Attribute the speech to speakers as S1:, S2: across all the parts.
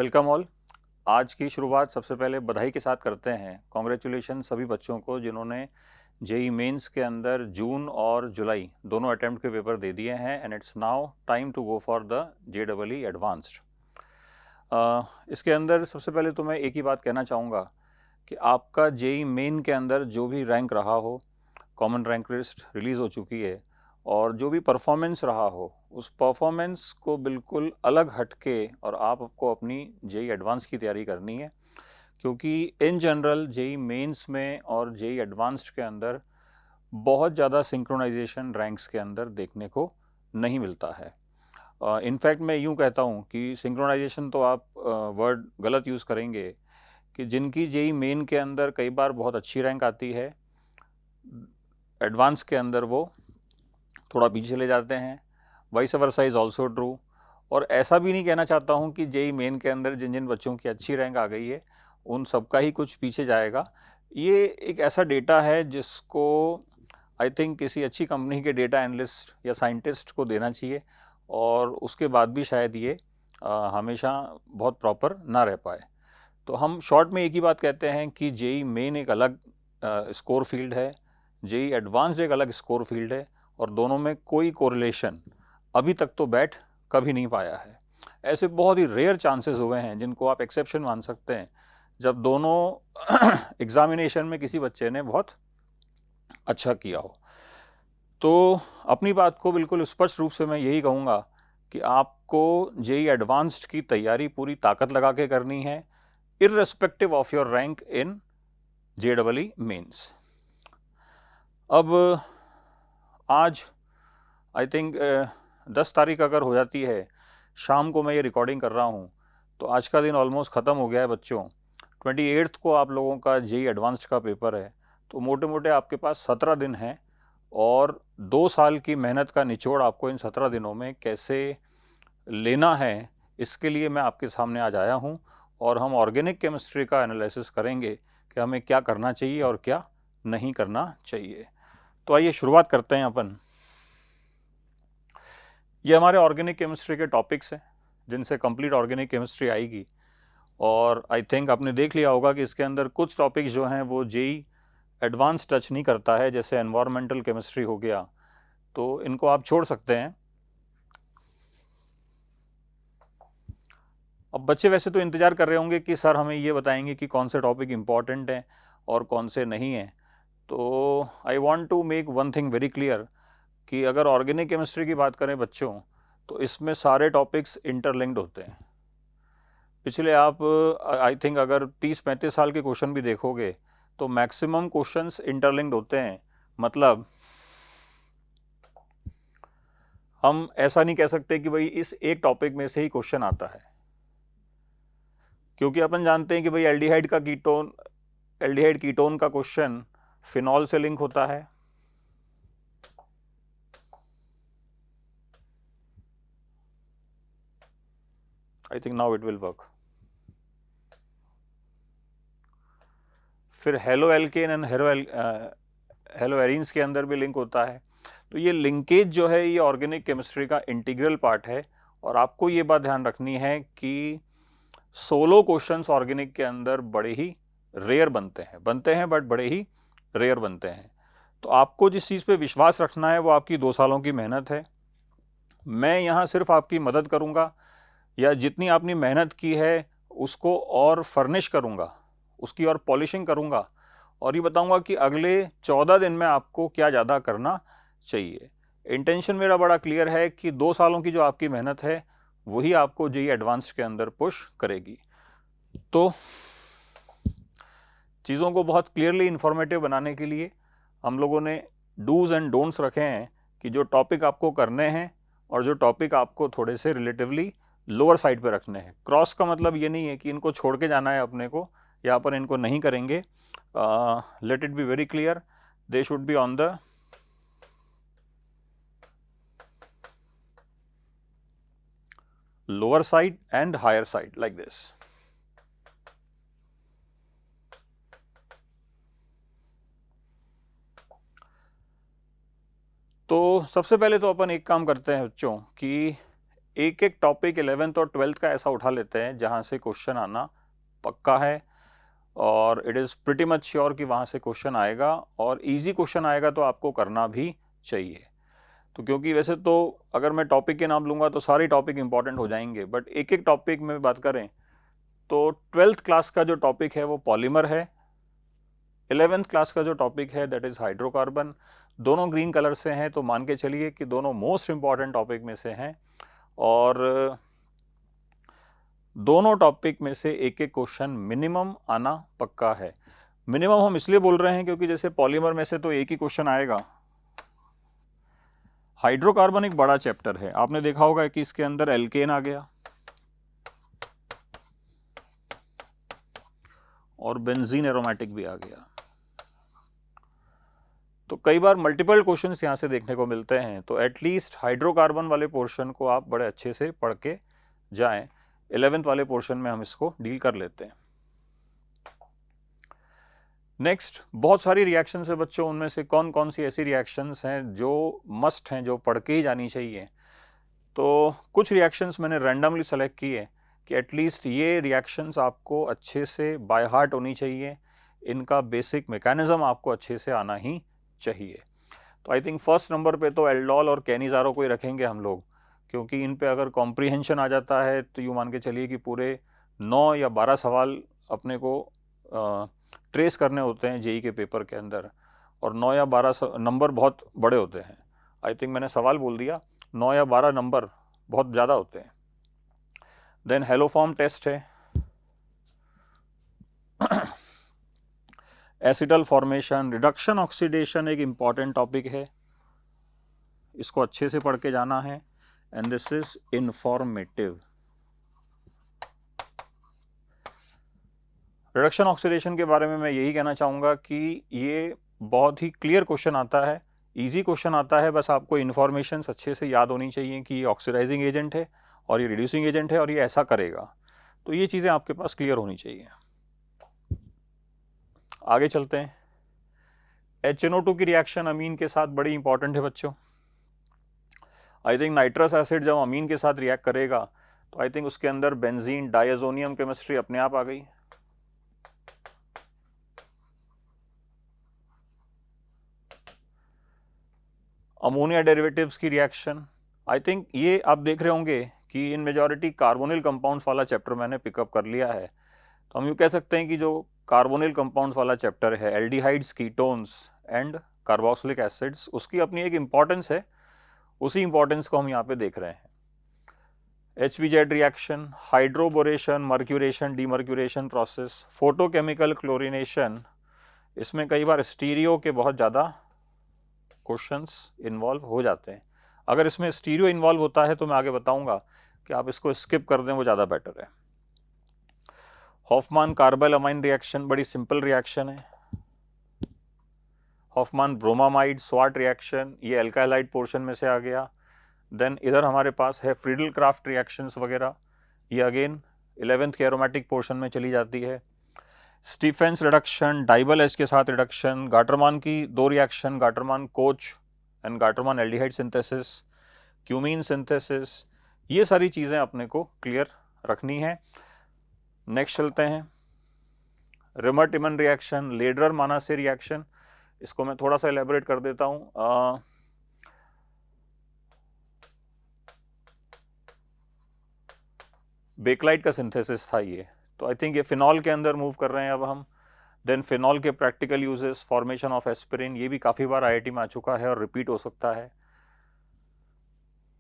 S1: Welcome all. आज की शुरुआत सबसे पहले बधाई के साथ करते हैं। कॉन्ग्रेचुलेशन सभी बच्चों को जिन्होंने जेई मेंस के अंदर जून और जुलाई दोनों अटेम्प्ट के पेपर दे दिए हैं and it's now time to go for the JEE advanced. इसके अंदर सबसे पहले तो मैं एक ही बात कहना चाहूँगा कि आपका जेई मेन के अंदर जो भी रैंक रहा हो, कॉमन रैंक लिस्ट रिलीज़ हो चुकी है और जो भी परफॉर्मेंस रहा हो उस परफॉर्मेंस को बिल्कुल अलग हटके और आपको अपनी जेई एडवांस की तैयारी करनी है, क्योंकि इन जनरल जेई मेंस में और जेई एडवांस्ड के अंदर बहुत ज़्यादा सिंक्रोनाइजेशन रैंक्स के अंदर देखने को नहीं मिलता है। इनफैक्ट मैं यूँ कहता हूँ कि सिंक्रोनाइजेशन तो आप वर्ड गलत यूज़ करेंगे कि जिनकी जेई मेन के अंदर कई बार बहुत अच्छी रैंक आती है, एडवांस के अंदर वो थोड़ा पीछे चले जाते हैं। Vice versa is also true. और ऐसा भी नहीं कहना चाहता हूँ कि जेई मेन के अंदर जिन जिन बच्चों की अच्छी रैंक आ गई है उन सबका ही कुछ पीछे जाएगा। ये एक ऐसा डेटा है जिसको आई थिंक किसी अच्छी कंपनी के डेटा एनालिस्ट या साइंटिस्ट को देना चाहिए और उसके बाद भी शायद ये हमेशा बहुत प्रॉपर ना रह पाए। तो हम शॉर्ट में एक ही बात कहते हैं कि जेई मेन एक अलग स्कोर फील्ड है, जेई एडवांस्ड एक अलग स्कोर फील्ड है और दोनों में कोई कोरिलेशन अभी तक तो बैठ कभी नहीं पाया है। ऐसे बहुत ही रेयर चांसेस हुए हैं जिनको आप एक्सेप्शन मान सकते हैं, जब दोनों एग्जामिनेशन में किसी बच्चे ने बहुत अच्छा किया हो। तो अपनी बात को बिल्कुल स्पष्ट रूप से मैं यही कहूँगा कि आपको जेई एडवांस्ड की तैयारी पूरी ताकत लगा के करनी है, irrespective of your rank in JEE mains. अब आज आई थिंक 10 तारीख अगर हो जाती है, शाम को मैं ये रिकॉर्डिंग कर रहा हूँ, तो आज का दिन ऑलमोस्ट ख़त्म हो गया है बच्चों। 28 को आप लोगों का जेई एडवांस्ड का पेपर है, तो मोटे मोटे आपके पास 17 दिन हैं और 2 साल की मेहनत का निचोड़ आपको इन 17 दिनों में कैसे लेना है, इसके लिए मैं आपके सामने आज आया हूँ और हम ऑर्गेनिक केमिस्ट्री का एनालिसिस करेंगे कि हमें क्या करना चाहिए और क्या नहीं करना चाहिए। तो आइए शुरुआत करते हैं अपन। ये हमारे ऑर्गेनिक केमिस्ट्री के टॉपिक्स हैं जिनसे कंप्लीट ऑर्गेनिक केमिस्ट्री आएगी और आई थिंक आपने देख लिया होगा कि इसके अंदर कुछ टॉपिक्स जो हैं वो जेई एडवांस टच नहीं करता है, जैसे एनवायरमेंटल केमिस्ट्री हो गया, तो इनको आप छोड़ सकते हैं। अब बच्चे वैसे तो इंतज़ार कर रहे होंगे कि सर हमें ये बताएंगे कि कौन से टॉपिक इम्पॉर्टेंट हैं और कौन से नहीं हैं। तो I want to make one thing very clear कि अगर ऑर्गेनिक केमिस्ट्री की बात करें बच्चों, तो इसमें सारे टॉपिक्स इंटरलिंक्ड होते हैं। पिछले आप आई थिंक अगर 30-35 साल के क्वेश्चन भी देखोगे तो मैक्सिमम क्वेश्चंस इंटरलिंक्ड होते हैं। मतलब हम ऐसा नहीं कह सकते कि भाई इस एक टॉपिक में से ही क्वेश्चन आता है, क्योंकि अपन जानते हैं कि भाई एल्डिहाइड कीटोन का क्वेश्चन फिनॉल से लिंक होता है, I think now it will work. फिर haloalkane and haloarenes के अंदर भी लिंक होता है। तो ये लिंकेज जो है ये ऑर्गेनिक केमिस्ट्री का इंटीग्रल पार्ट है और आपको ये बात ध्यान रखनी है कि सोलो क्वेश्चंस ऑर्गेनिक के अंदर बड़े ही रेयर बनते हैं बट बड़े ही रेयर बनते हैं। तो आपको जिस चीज़ पे विश्वास रखना है वो आपकी 2 सालों की मेहनत है। मैं यहाँ सिर्फ आपकी मदद करूँगा या जितनी आपने मेहनत की है उसको और फर्निश करूँगा, उसकी और पॉलिशिंग करूँगा और ये बताऊँगा कि अगले 14 दिन में आपको क्या ज़्यादा करना चाहिए। इंटेंशन मेरा बड़ा क्लियर है कि 2 सालों की जो आपकी मेहनत है वही आपको जेईई एडवांस्ड के अंदर पुश करेगी। तो चीज़ों को बहुत क्लियरली इंफॉर्मेटिव बनाने के लिए हम लोगों ने डूज एंड डोंट्स रखे हैं कि जो टॉपिक आपको करने हैं और जो टॉपिक आपको थोड़े से रिलेटिवली लोअर साइड पे रखने हैं। क्रॉस का मतलब ये नहीं है कि इनको छोड़ के जाना है अपने को या अपन इनको नहीं करेंगे। Let it be very clear, they should be on the lower side and higher side like this. तो सबसे पहले तो अपन एक काम करते हैं बच्चों कि एक एक टॉपिक 11th और 12th का ऐसा उठा लेते हैं जहाँ से क्वेश्चन आना पक्का है, और it is pretty much sure कि वहाँ से क्वेश्चन आएगा, और इजी क्वेश्चन आएगा तो आपको करना भी चाहिए। तो क्योंकि वैसे तो अगर मैं टॉपिक के नाम लूँगा तो सारे टॉपिक इंपॉर्टेंट हो जाएंगे, बट एक एक टॉपिक में बात करें तो 12th क्लास का जो टॉपिक है वो पॉलीमर है, 11th क्लास का जो टॉपिक है दैट इज़ हाइड्रोकार्बन। दोनों ग्रीन कलर से हैं, तो मान के चलिए कि दोनों मोस्ट इंपॉर्टेंट टॉपिक में से हैं, और दोनों टॉपिक में से एक एक क्वेश्चन मिनिमम आना पक्का है। मिनिमम हम इसलिए बोल रहे हैं क्योंकि जैसे पॉलीमर में से तो एक ही क्वेश्चन आएगा। हाइड्रोकार्बन एक बड़ा चैप्टर है, आपने देखा होगा कि इसके अंदर एल्केन आ गया और बेंजीन एरोमेटिक भी आ गया, तो कई बार मल्टीपल क्वेश्चंस यहाँ से देखने को मिलते हैं। तो एटलीस्ट हाइड्रोकार्बन वाले पोर्शन को आप बड़े अच्छे से पढ़ के जाएं। 11th वाले पोर्शन में हम इसको डील कर लेते हैं। नेक्स्ट, बहुत सारी रिएक्शंस है बच्चों, उनमें से कौन कौन सी ऐसी रिएक्शंस हैं जो मस्ट हैं, जो पढ़ के ही जानी चाहिए। तो कुछ रिएक्शंस मैंने रैंडमली सेलेक्ट किए कि एटलीस्ट ये रिएक्शंस आपको अच्छे से बाय हार्ट होनी चाहिए, इनका बेसिक मैकेनिज्म आपको अच्छे से आना ही चाहिए। तो आई थिंक फर्स्ट नंबर पे तो एल्डोल और कैनिजारो को ही रखेंगे हम लोग, क्योंकि इन पे अगर कॉम्प्रीहेंशन आ जाता है तो यूँ मान के चलिए कि पूरे 9 या 12 सवाल अपने को ट्रेस करने होते हैं जेई के पेपर के अंदर, और 9 या 12 नंबर बहुत बड़े होते हैं। आई थिंक मैंने सवाल बोल दिया, 9 या 12 नंबर बहुत ज़्यादा होते हैं। देन हेलोफॉर्म टेस्ट है, एसिडल फॉर्मेशन, रिडक्शन ऑक्सीडेशन एक इम्पॉर्टेंट टॉपिक है, इसको अच्छे से पढ़ के जाना है, and this is informative. Reduction oxidation के बारे में मैं यही कहना चाहूँगा कि ये बहुत ही क्लियर क्वेश्चन आता है, इजी क्वेश्चन आता है, बस आपको इन्फॉर्मेशन अच्छे से याद होनी चाहिए कि ये ऑक्सीडाइजिंग एजेंट है और ये रिड्यूसिंग एजेंट है और ये ऐसा करेगा, तो ये चीज़ें आपके पास क्लियर होनी चाहिए। आगे चलते हैं। HNO2 की रिएक्शन अमीन के साथ बड़ी इंपॉर्टेंट है बच्चों। आई थिंक नाइट्रस एसिड जब अमीन के साथ रिएक्ट करेगा तो आई थिंक उसके अंदर बेंजीन डायजोनियम केमिस्ट्री अपने आप आ गई। अमोनिया डेरिवेटिव्स की रिएक्शन, आई थिंक ये आप देख रहे होंगे कि इन मेजॉरिटी कार्बोनिल कंपाउंड्स वाला चैप्टर मैंने पिकअप कर लिया है। तो हम यूँ कह सकते हैं कि जो कार्बोनिल कंपाउंड्स वाला चैप्टर है, aldehydes, ketones and carboxylic acids, उसकी अपनी एक इम्पॉर्टेंस है, उसी इम्पॉर्टेंस को हम यहाँ पे देख रहे हैं। HVZ reaction, hydroboration, mercuration, demercuration process, photochemical chlorination, इसमें कई बार स्टीरियो के बहुत ज़्यादा क्वेश्चंस इन्वॉल्व हो जाते हैं। अगर इसमें स्टीरियो इन्वॉल्व होता है तो मैं आगे बताऊंगा कि आप इसको स्किप कर दें, वो ज़्यादा बेटर है। हॉफमान कार्बल अमाइन रिएक्शन बड़ी सिंपल रिएक्शन है। हॉफमान ब्रोमामाइड स्वाट रिएक्शन, ये एल्काइलाइड पोर्शन में से आ गया। देन इधर हमारे पास है फ्रीडल क्राफ्ट रिएक्शंस वगैरह, ये अगेन 11th के एरोमेटिक पोर्शन में चली जाती है। स्टीफेंस रिडक्शन, डाइबल एच के साथ रिडक्शन, गाटरमान की 2 reaction, Gattermann coach and Gattermann aldehyde synthesis, cumene synthesis, ये सारी चीज़ें अपने को क्लियर रखनी है। नेक्स्ट चलते हैं, रिमर-टिमन रिएक्शन, लेडरर मानासे रिएक्शन, इसको मैं थोड़ा सा एलेबोरेट कर देता हूँ। बेकलाइट का सिंथेसिस था ये, तो आई थिंक ये फिनॉल के अंदर मूव कर रहे हैं अब हम। देन फिनॉल के practical uses, formation of aspirin, ये भी काफ़ी बार आईआईटी में आ चुका है और रिपीट हो सकता है।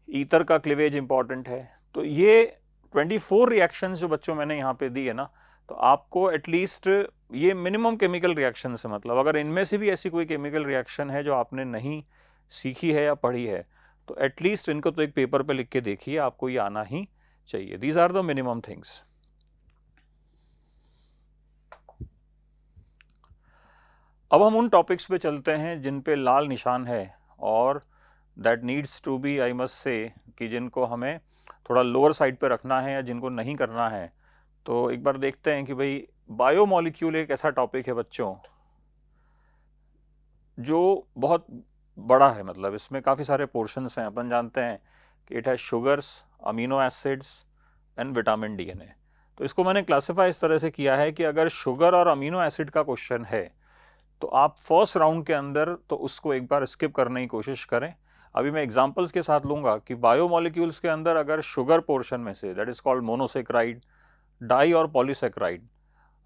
S1: ईथर का क्लिवेज इंपॉर्टेंट है। तो ये 24 रिएक्शंस जो बच्चों मैंने यहाँ पे दी है ना, तो आपको एटलीस्ट ये मिनिमम केमिकल रिएक्शन से मतलब, अगर इनमें से भी ऐसी कोई केमिकल रिएक्शन है जो आपने नहीं सीखी है या पढ़ी है, तो एटलीस्ट इनको तो एक पेपर पे लिख के देखिए, आपको ये आना ही चाहिए। These are the minimum things. अब हम उन टॉपिक्स पे चलते हैं जिन पे लाल निशान है, और that needs to be, I must say, कि जिनको हमें थोड़ा लोअर साइड पे रखना है या जिनको नहीं करना है। तो एक बार देखते हैं कि भाई बायोमॉलिक्यूल एक ऐसा टॉपिक है बच्चों जो बहुत बड़ा है, मतलब इसमें काफ़ी सारे पोर्शंस हैं। अपन जानते हैं कि it has sugars, amino acids and vitamin DNA। तो इसको मैंने क्लासिफाई इस तरह से किया है कि अगर शुगर और अमीनो एसिड का क्वेश्चन है तो आप फर्स्ट राउंड के अंदर तो उसको एक बार स्किप करने की कोशिश करें। अभी मैं एग्जांपल्स के साथ लूंगा कि बायोमोलिक्यूल्स के अंदर अगर शुगर पोर्शन में से, that is called monosaccharide, di और पॉलीसेक्राइड,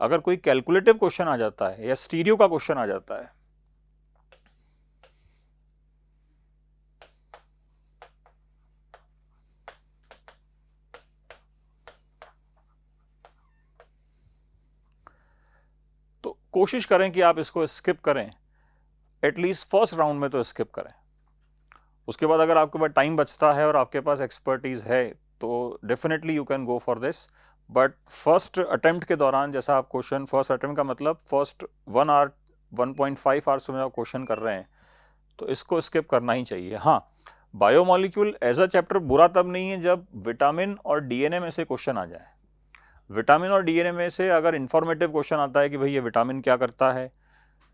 S1: अगर कोई कैलकुलेटिव क्वेश्चन आ जाता है या स्टीरियो का क्वेश्चन आ जाता है तो कोशिश करें कि आप इसको स्किप करें, एटलीस्ट फर्स्ट राउंड में तो स्किप करें। उसके बाद अगर आपके पास टाइम बचता है और आपके पास एक्सपर्टीज है तो definitely you can go for this, but first attempt के दौरान, जैसा आप क्वेश्चन, फर्स्ट अटेम्प्ट का मतलब फर्स्ट 1 आवर 1.5 आवर्स में आप क्वेश्चन कर रहे हैं, तो इसको स्किप करना ही चाहिए। हाँ, बायोमोलिक्यूल एज अ चैप्टर बुरा तब नहीं है जब विटामिन और डीएनए में से क्वेश्चन आ जाए। विटामिन और डीएनए में से अगर इंफॉर्मेटिव क्वेश्चन आता है कि भाई ये विटामिन क्या करता है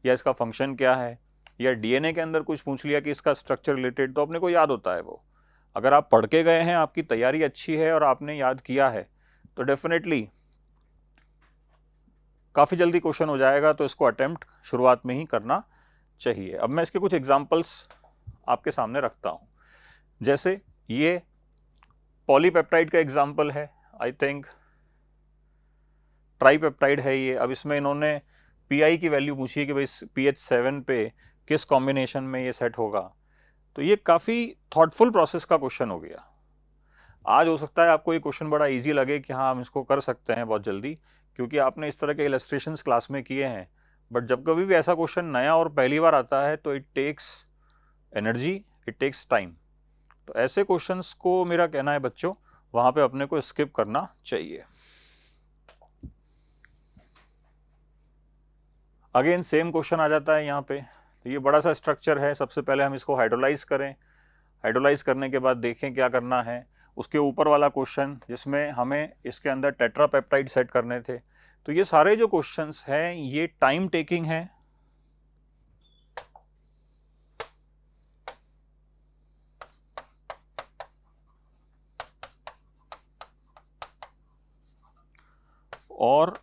S1: या इसका फंक्शन क्या है, या डीएनए के अंदर कुछ पूछ लिया कि इसका स्ट्रक्चर रिलेटेड, तो अपने को याद होता है वो। अगर आप पढ़ के गए हैं, आपकी तैयारी अच्छी है और आपने याद किया है, तो डेफिनेटली काफ़ी जल्दी क्वेश्चन हो जाएगा। तो इसको अटेम्प्ट शुरुआत में ही करना चाहिए। अब मैं इसके कुछ एग्जाम्पल्स आपके सामने रखता हूँ। जैसे ये पॉलीपेप्टाइड का एग्जाम्पल है, आई थिंक ट्राईपेप्टाइड है ये। अब इसमें इन्होंने पीआई की वैल्यू पूछी है कि भाई pH 7 पे किस कॉम्बिनेशन में ये सेट होगा। तो ये काफ़ी थॉटफुल प्रोसेस का क्वेश्चन हो गया। आज हो सकता है आपको ये क्वेश्चन बड़ा इजी लगे कि हाँ हम इसको कर सकते हैं बहुत जल्दी, क्योंकि आपने इस तरह के इलस्ट्रेशंस क्लास में किए हैं। बट जब कभी भी ऐसा क्वेश्चन नया और पहली बार आता है तो it takes energy, it takes time. तो ऐसे क्वेश्चंस को मेरा कहना है बच्चों, वहाँ पे अपने को स्किप करना चाहिए। अगेन सेम क्वेश्चन आ जाता है यहाँ पे। तो ये बड़ा सा स्ट्रक्चर है। सबसे पहले हम इसको हाइड्रोलाइज करें। हाइड्रोलाइज करने के बाद देखें क्या करना है। उसके ऊपर वाला क्वेश्चन जिसमें हमें इसके अंदर टेट्रापेप्टाइड सेट करने थे। तो ये सारे जो क्वेश्चंस हैं ये टाइम टेकिंग है। और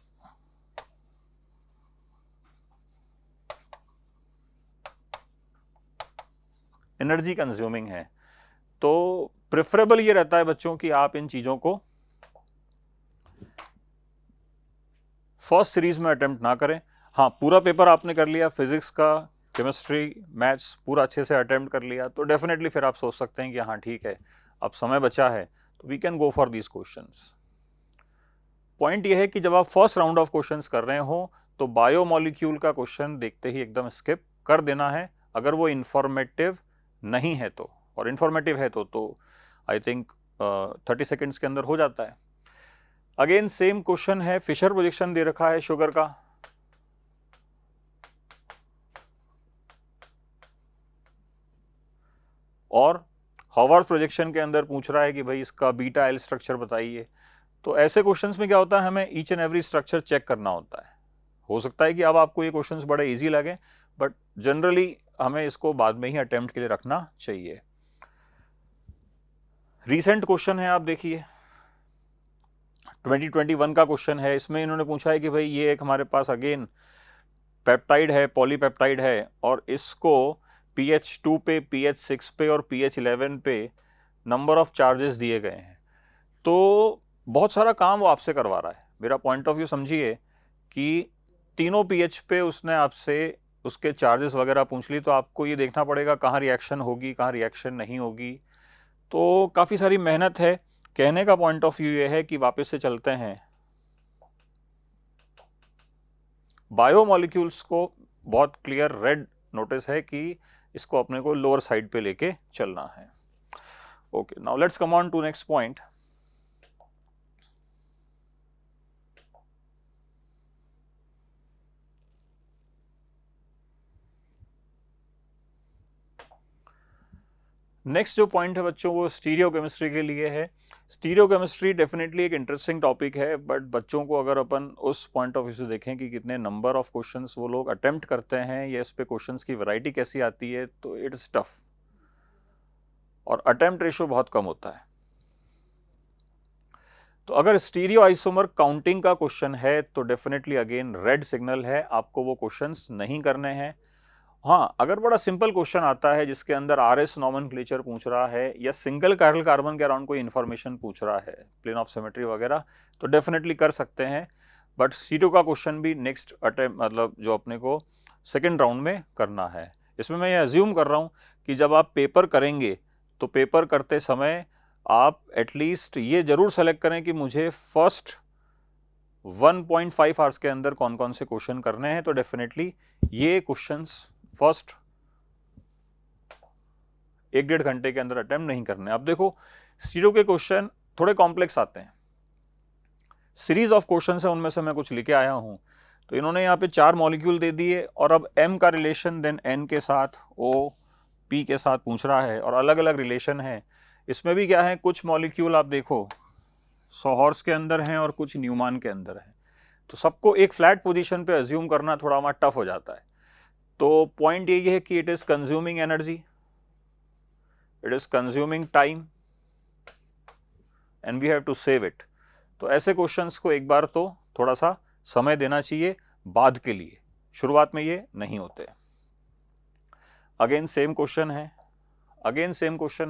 S1: एनर्जी कंज्यूमिंग है। तो प्रेफरेबल ये रहता है बच्चों कि आप इन चीजों को फर्स्ट सीरीज में अटेम्प्ट ना करें। हाँ, पूरा पेपर आपने कर लिया, फिजिक्स का, केमिस्ट्री, मैथ्स पूरा अच्छे से अटेम्प्ट कर लिया, तो डेफिनेटली फिर आप सोच सकते हैं कि हाँ ठीक है, अब समय बचा है तो we can go for these questions. Point ये है कि जब आप फर्स्ट राउंड ऑफ क्वेश्चंस कर रहे हो तो बायोमोलिक्यूल का क्वेश्चन देखते ही एकदम स्किप कर देना है, अगर वो इंफॉर्मेटिव नहीं है तो। और इंफॉर्मेटिव है तो आई थिंक 30 सेकेंड्स के अंदर हो जाता है। अगेन सेम क्वेश्चन है, फिशर प्रोजेक्शन दे रखा है शुगर का। और हॉवर्थ प्रोजेक्शन के अंदर पूछ रहा है कि भाई इसका बीटा एल स्ट्रक्चर बताइए। तो ऐसे क्वेश्चंस में क्या होता है, हमें each and every structure check करना होता है। हो सकता है कि अब आपको ये क्वेश्चंस बड़े इजी लगे, बट जनरली हमें इसको बाद में ही अटेम्प्ट के लिए रखना चाहिए। रीसेंट क्वेश्चन है, आप देखिए 2021 का क्वेश्चन है। इसमें इन्होंने पूछा है कि भाई ये एक हमारे पास अगेन पेप्टाइड है, पॉलीपेप्टाइड है, और इसको pH 2 पे, pH 6 पे और pH 11 पे नंबर ऑफ चार्जेस दिए गए हैं। तो बहुत सारा काम वो आपसे करवा रहा है। मेरा पॉइंट ऑफ व्यू समझिए कि तीनों pH पे उसने आपसे उसके चार्जेस वगैरह पूछ ली, तो आपको ये देखना पड़ेगा कहाँ रिएक्शन होगी, कहाँ रिएक्शन नहीं होगी। तो काफ़ी सारी मेहनत है। कहने का पॉइंट ऑफ व्यू ये है कि वापस से चलते हैं, बायोमोलिक्यूल्स को बहुत क्लियर रेड नोटिस है कि इसको अपने को लोअर साइड पे लेके चलना है। Okay, now let's come on to next point. Next जो पॉइंट है बच्चों वो स्टीरियो केमिस्ट्री के लिए है। स्टीरियो केमिस्ट्री डेफिनेटली एक इंटरेस्टिंग टॉपिक है, बट बच्चों को अगर अपन उस पॉइंट ऑफ व्यू से देखें कि कितने नंबर ऑफ क्वेश्चंस वो लोग अटेम्प्ट करते हैं या इस पे क्वेश्चंस की वैरायटी कैसी आती है, तो इट्स टफ। और अटेम्प्ट रेशियो बहुत कम होता है। तो अगर स्टीरियो आइसोमर काउंटिंग का क्वेश्चन है तो डेफिनेटली अगेन रेड सिग्नल है, आपको वो क्वेश्चंस नहीं करने हैं। हाँ, अगर बड़ा सिंपल क्वेश्चन आता है जिसके अंदर आरएस नॉमेनक्लेचर पूछ रहा है या सिंगल कायरल कार्बन के अराउंड कोई इंफॉर्मेशन पूछ रहा है, प्लेन ऑफ सिमेट्री वगैरह, तो डेफिनेटली कर सकते हैं। बट सीटो का क्वेश्चन भी नेक्स्ट अटेम्प्ट मतलब जो अपने को सेकेंड राउंड में करना है। इसमें मैं ये अज्यूम कर रहा हूँ कि जब आप पेपर करेंगे तो पेपर करते समय आप एटलीस्ट ये जरूर सेलेक्ट करें कि मुझे फर्स्ट 1.5 आवर्स के अंदर कौन कौन से क्वेश्चन करने हैं। तो डेफिनेटली ये क्वेश्चंस फर्स्ट 1-1.5 घंटे के अंदर अटेम्प्ट नहीं करने। अब देखो सीटो के क्वेश्चन थोड़े कॉम्प्लेक्स आते हैं, सीरीज ऑफ क्वेश्चंस है, उनमें से मैं कुछ लिखे आया हूं। तो इन्होंने यहाँ पे 4 मॉलिक्यूल दे दिए और अब M का रिलेशन देन N के साथ O P के साथ पूछ रहा है और अलग अलग रिलेशन है। इसमें भी क्या है, कुछ मॉलिक्यूल आप देखो सोहॉर्स के अंदर हैं और कुछ न्यूमान के अंदर हैं, तो सबको एक फ्लैट पोजीशन पे अज्यूम करना थोड़ा हमारा टफ हो जाता है। तो पॉइंट यही है कि it is consuming energy, it is consuming time and we have to save it. तो ऐसे क्वेश्चंस को एक बार तो थोड़ा सा समय देना चाहिए बाद के लिए, शुरुआत में ये नहीं होते। अगेन सेम क्वेश्चन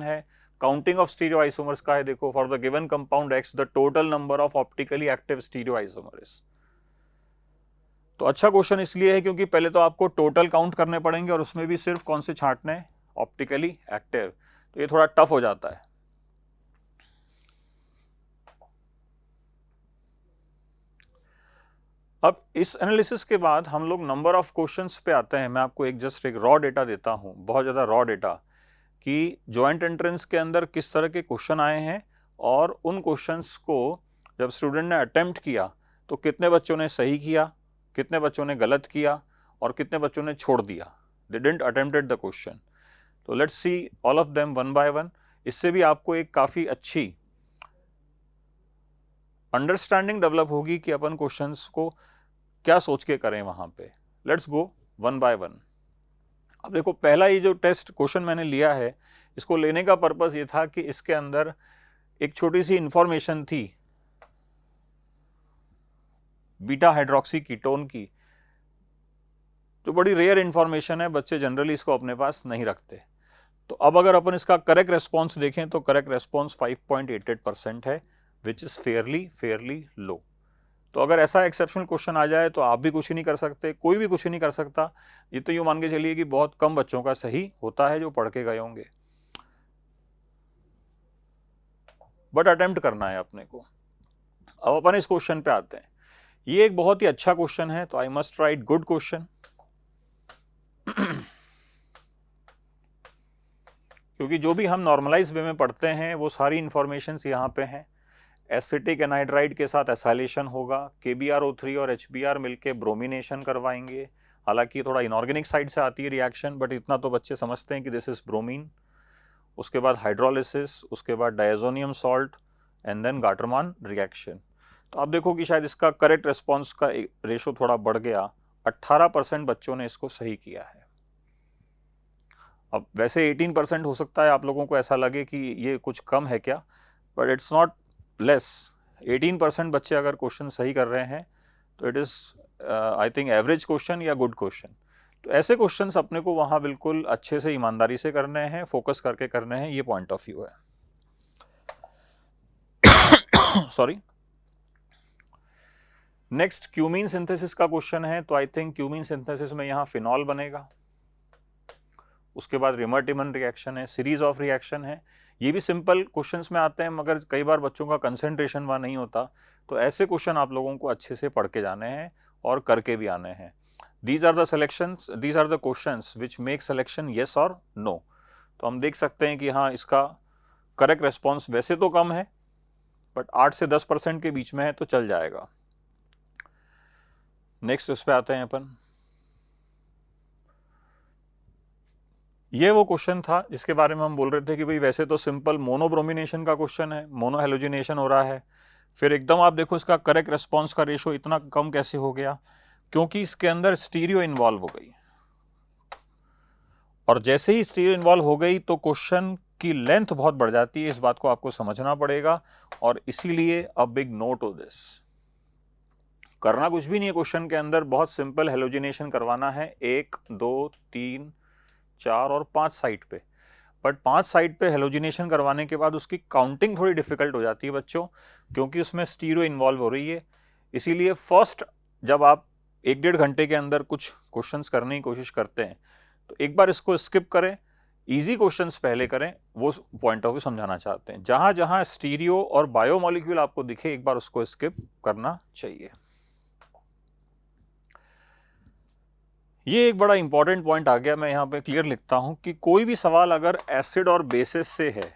S1: है, काउंटिंग ऑफ स्टीरियो आइसोमर्स का है। देखो for the given compound X the total number of optically active stereo isomers. तो अच्छा क्वेश्चन इसलिए है क्योंकि पहले तो आपको टोटल काउंट करने पड़ेंगे और उसमें भी सिर्फ कौन से छांटने हैं, ऑप्टिकली एक्टिव। तो ये थोड़ा टफ हो जाता है। अब इस एनालिसिस के बाद हम लोग नंबर ऑफ क्वेश्चंस पे आते हैं। मैं आपको एक रॉ डेटा देता हूं, बहुत ज्यादा रॉ डेटा, कि जॉइंट एंट्रेंस के अंदर किस तरह के क्वेश्चन आए हैं और उन क्वेश्चंस को जब स्टूडेंट ने अटेम्प्ट किया तो कितने बच्चों ने सही किया, कितने बच्चों ने गलत किया और कितने बच्चों ने छोड़ दिया, they didn't attempted the question. तो let's see all of them one by one. इससे भी आपको एक काफी अच्छी अंडरस्टैंडिंग डेवलप होगी कि अपन क्वेश्चंस को क्या सोच के करें वहां पे। Let's go one by one. अब देखो पहला ये जो टेस्ट क्वेश्चन मैंने लिया है, इसको लेने का पर्पस ये था कि इसके अंदर एक छोटी सी इंफॉर्मेशन थी बीटा हाइड्रोक्सी कीटोन की, जो बड़ी रेयर इंफॉर्मेशन है, बच्चे जनरली इसको अपने पास नहीं रखते। तो अब अगर अपन इसका करेक्ट रेस्पॉन्स देखें तो करेक्ट रेस्पॉन्स 5.88% है, विच इज फेयरली लो। तो अगर ऐसा एक्सेप्शनल क्वेश्चन आ जाए तो आप भी कुछ नहीं कर सकते, कोई भी कुछ नहीं कर सकता। ये तो यूं मान के चलिए कि बहुत कम बच्चों का सही होता है जो पढ़ के गए होंगे, बट अटेम्प्ट करना है अपने को। अब अपन इस क्वेश्चन पे आते हैं। ये एक बहुत ही अच्छा क्वेश्चन है, तो I must write good question. क्योंकि जो भी हम नॉर्मलाइज वे में पढ़ते हैं वो सारी इंफॉर्मेशन यहाँ पे हैं। एसिटिक एनाइड्राइड के साथ एसाइलेशन होगा, KBrO3 और HBr मिलके ब्रोमिनेशन करवाएंगे। हालांकि थोड़ा इनऑर्गेनिक साइड से आती है रिएक्शन, बट इतना तो बच्चे समझते हैं कि दिस इज ब्रोमीन। उसके बाद हाइड्रोलिसिस, उसके बाद diazonium salt and then Gattermann reaction. तो आप देखो कि शायद इसका करेक्ट रिस्पॉन्स का रेशो थोड़ा बढ़ गया, 18% बच्चों ने इसको सही किया है। अब वैसे 18% हो सकता है आप लोगों को ऐसा लगे कि ये कुछ कम है क्या, बट इट्स नॉट लेस। 18% बच्चे अगर क्वेश्चन सही कर रहे हैं तो it is I think average question या गुड क्वेश्चन। तो ऐसे क्वेश्चंस अपने को वहां बिल्कुल अच्छे से ईमानदारी से करने हैं, फोकस करके करने हैं, ये पॉइंट ऑफ व्यू है। सॉरी। नेक्स्ट क्यूमीन सिंथेसिस का क्वेश्चन है। तो आई थिंक क्यूमीन सिंथेसिस में यहाँ फिनॉल बनेगा, उसके बाद रिमर-टिमन रिएक्शन है, सीरीज ऑफ रिएक्शन है। ये भी सिंपल क्वेश्चंस में आते हैं, मगर कई बार बच्चों का कंसंट्रेशन वहाँ नहीं होता। तो ऐसे क्वेश्चन आप लोगों को अच्छे से पढ़ के जाने हैं और करके भी आने हैं। These are the selections, these are the questions which make selection yes और नो। तो हम देख सकते हैं कि हाँ, इसका करेक्ट रेस्पॉन्स वैसे तो कम है, बट 8 से 10% के बीच में है, तो चल जाएगा। नेक्स्ट उस पर आते हैं अपन। ये वो क्वेश्चन था जिसके बारे में हम बोल रहे थे कि भाई वैसे तो सिंपल मोनोब्रोमिनेशन का क्वेश्चन है, मोनो हेलोजिनेशन हो रहा है, फिर एकदम आप देखो इसका करेक्ट रेस्पॉन्स का रेशो इतना कम कैसे हो गया, क्योंकि इसके अंदर स्टीरियो इन्वॉल्व हो गई। और जैसे ही स्टीरियो इन्वॉल्व हो गई तो क्वेश्चन की लेंथ बहुत बढ़ जाती है, इस बात को आपको समझना पड़ेगा। और इसीलिए a big no to this. करना कुछ भी नहीं है क्वेश्चन के अंदर, बहुत सिंपल हेलोजिनेशन करवाना है 1 2 3 4 और 5 साइड पे। बट 5 साइड पे हेलोजिनेशन करवाने के बाद उसकी काउंटिंग थोड़ी डिफिकल्ट हो जाती है बच्चों, क्योंकि उसमें स्टीरियो इन्वॉल्व हो रही है। इसीलिए फर्स्ट जब आप 1-1.5 घंटे के अंदर कुछ क्वेश्चंस करने की कोशिश करते हैं तो एक बार इसको स्किप करें, इजी क्वेश्चंस पहले करें, वो पॉइंट ऑफ व्यू समझाना चाहते हैं। जहां जहां स्टीरियो और बायोमोलिक्यूल आपको दिखे एक बार उसको स्किप करना चाहिए। ये एक बड़ा इंपॉर्टेंट पॉइंट आ गया, मैं यहां पे क्लियर लिखता हूं कि कोई भी सवाल अगर एसिड और बेसिस से है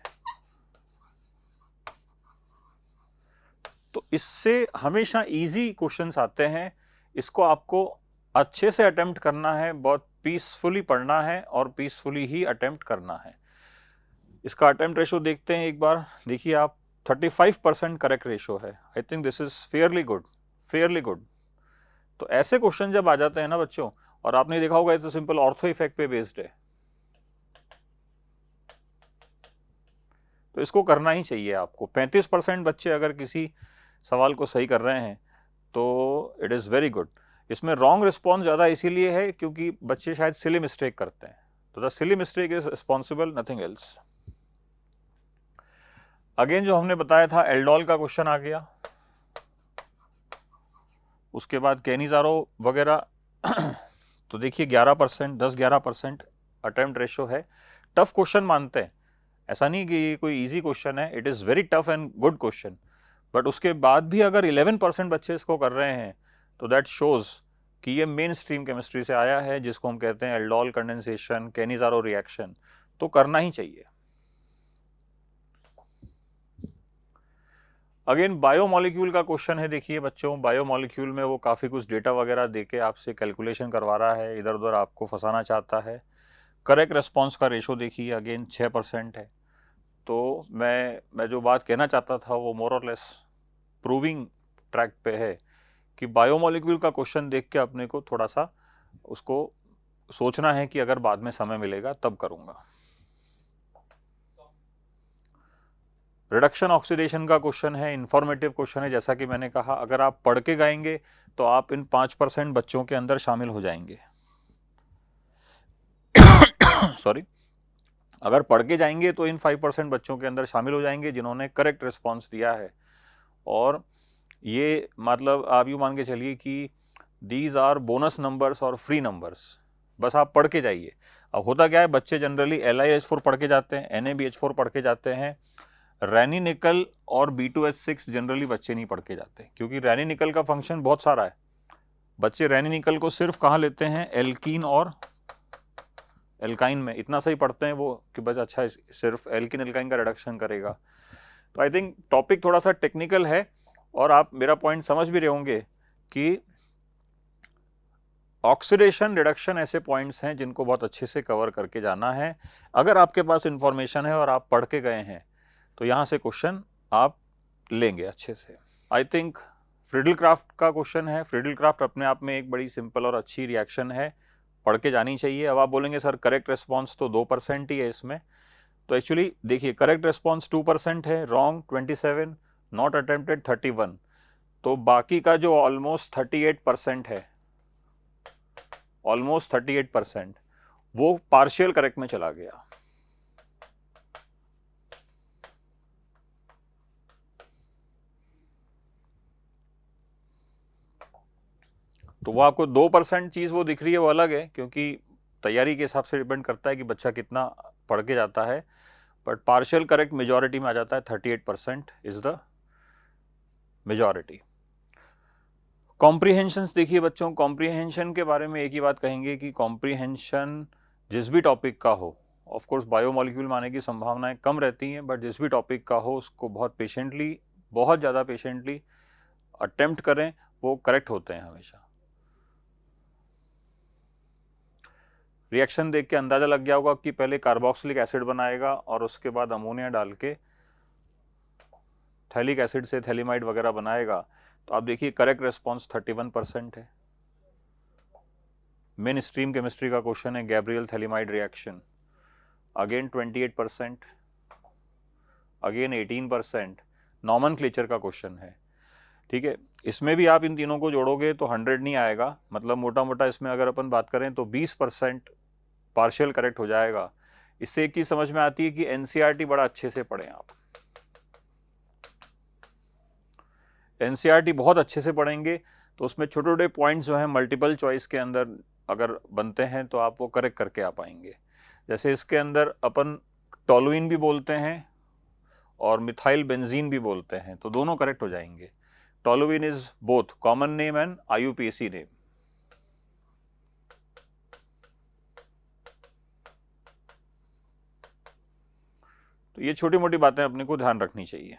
S1: तो इससे हमेशा इजी क्वेश्चंस आते हैं। इसको आपको अच्छे से अटेम्प्ट करना है, बहुत पीसफुली पढ़ना है और पीसफुली ही अटेम्प्ट करना है। इसका अटेम्प्ट रेशो देखते हैं एक बार, देखिए आप 35% करेक्ट रेशो है। I think this is fairly good, fairly good. तो ऐसे क्वेश्चन जब आ जाते हैं ना बच्चों, और आपने देखा होगा तो सिंपल ऑर्थो इफेक्ट पे बेस्ड है, तो इसको करना ही चाहिए आपको। 35% बच्चे अगर किसी सवाल को सही कर रहे हैं तो इट इज़ वेरी गुड। इसमें रॉन्ग रिस्पॉन्स ज़्यादा इसीलिए है क्योंकि बच्चे शायद सिली मिस्टेक करते हैं, तो the silly mistake is responsible, nothing else. Again जो हमने बताया था एल्डोल का क्वेश्चन आ गया, उसके बाद कैनिजारो वगैरह। तो देखिए 11%, 10-11% अटेम्प्ट रेशो है। टफ क्वेश्चन मानते हैं, ऐसा नहीं कि ये कोई इजी क्वेश्चन है, it is very tough and good question. But उसके बाद भी अगर 11% बच्चे इसको कर रहे हैं तो दैट शोज कि ये मेन स्ट्रीम केमिस्ट्री से आया है, जिसको हम कहते हैं एल्डोल कंडेंसेशन, कैनिजारो रिएक्शन, तो करना ही चाहिए। अगेन बायोमोलिक्यूल का क्वेश्चन है, देखिए बच्चों बायोमोलिक्यूल में वो काफ़ी कुछ डेटा वगैरह देके आपसे कैलकुलेशन करवा रहा है, इधर उधर आपको फंसाना चाहता है। करेक्ट रेस्पॉन्स का रेशो देखिए अगेन 6% है। तो मैं जो बात कहना चाहता था वो मोर और लेस प्रूविंग ट्रैक पे है कि बायोमोलिक्यूल का क्वेश्चन देख के अपने को थोड़ा सा उसको सोचना है कि अगर बाद में समय मिलेगा तब करूंगा। रिडक्शन ऑक्सीडेशन का क्वेश्चन है, इंफॉर्मेटिव क्वेश्चन है। जैसा कि मैंने कहा अगर आप पढ़ के गाएंगे तो आप इन 5% बच्चों के अंदर शामिल हो जाएंगे। सॉरी, अगर पढ़ के जाएंगे तो इन 5% बच्चों के अंदर शामिल हो जाएंगे जिन्होंने करेक्ट रिस्पॉन्स दिया है। और ये मतलब आप यूँ मान के चलिए कि दीज आर बोनस नंबर्स और फ्री नंबर्स, बस आप पढ़ के जाइए। अब होता क्या है, बच्चे जनरली LiH4 पढ़ के जाते हैं, NaBH4 पढ़ के जाते हैं, रैनी निकल और B2H6 जनरली बच्चे नहीं पढ़ के जाते, क्योंकि रैनी निकल का फंक्शन बहुत सारा है। बच्चे रैनी निकल को सिर्फ कहाँ लेते हैं, एल्कीन और एल्काइन में, इतना सही पढ़ते हैं वो कि बस अच्छा सिर्फ एल्कीन एल्काइन का रिडक्शन करेगा। तो आई थिंक टॉपिक थोड़ा सा टेक्निकल है और आप मेरा पॉइंट समझ भी रहे होंगे कि ऑक्सीडेशन रिडक्शन ऐसे पॉइंट्स हैं जिनको बहुत अच्छे से कवर करके जाना है। अगर आपके पास इंफॉर्मेशन है और आप पढ़ के गए हैं तो यहाँ से क्वेश्चन आप लेंगे अच्छे से। आई थिंक फ्रीडल क्राफ्ट का क्वेश्चन है। फ्रीडल क्राफ्ट अपने आप में एक बड़ी सिंपल और अच्छी रिएक्शन है, पढ़ के जानी चाहिए। अब आप बोलेंगे सर करेक्ट रिस्पॉन्स तो 2% ही है इसमें, तो एक्चुअली देखिए करेक्ट रिस्पॉन्स 2% है, रॉन्ग 27, नॉट अटेम्प्टेड 31, तो बाकी का जो ऑलमोस्ट 38% है, ऑलमोस्ट 38% वो पार्शियल करेक्ट में चला गया। तो वो आपको 2% चीज वो दिख रही है, वो अलग है, क्योंकि तैयारी के हिसाब से डिपेंड करता है कि बच्चा कितना पढ़ के जाता है। बट पार्शियल करेक्ट मेजॉरिटी में आ जाता है, 38% इज द मेजॉरिटी। कॉम्प्रीहेंशन देखिए बच्चों, कॉम्प्रीहेंशन के बारे में एक ही बात कहेंगे कि कॉम्प्रीहेंशन जिस भी टॉपिक का हो, ऑफ कोर्स बायोमोलिक्यूल में आने की संभावनाएं कम रहती हैं, बट जिस भी टॉपिक का हो उसको बहुत पेशेंटली, बहुत ज़्यादा पेशेंटली अटेम्प्ट करें, वो करेक्ट होते हैं हमेशा। रिएक्शन देख के अंदाजा लग गया होगा कि पहले कार्बोक्सिलिक एसिड बनाएगा और उसके बाद अमोनिया डाल के थैलिक एसिड से थैलिमाइड वगैरह बनाएगा। तो आप देखिए करेक्ट रिस्पॉन्स 31% है। मेन स्ट्रीम केमिस्ट्री का क्वेश्चन है, Gabriel phthalimide reaction, again 28%। Again 18%, nomenclature का क्वेश्चन है, ठीक है। इसमें भी आप इन तीनों को जोड़ोगे तो 100 नहीं आएगा, मतलब मोटा मोटा इसमें अगर अपन बात करें तो 20% पार्शियल करेक्ट हो जाएगा। इससे एक चीज समझ में आती है कि एनसीईआरटी बड़ा अच्छे से पढ़ें आप। एनसीईआरटी बहुत अच्छे से पढ़ेंगे तो उसमें छोटे छोटे पॉइंट्स जो हैं मल्टीपल चॉइस के अंदर अगर बनते हैं तो आप वो करेक्ट करके आ पाएंगे। जैसे इसके अंदर अपन टोलुइन भी बोलते हैं और मिथाइल बेंजीन भी बोलते हैं, तो दोनों करेक्ट हो जाएंगे। Toluene is both common name and IUPAC name. तो ये छोटी मोटी बातें अपने को ध्यान रखनी चाहिए।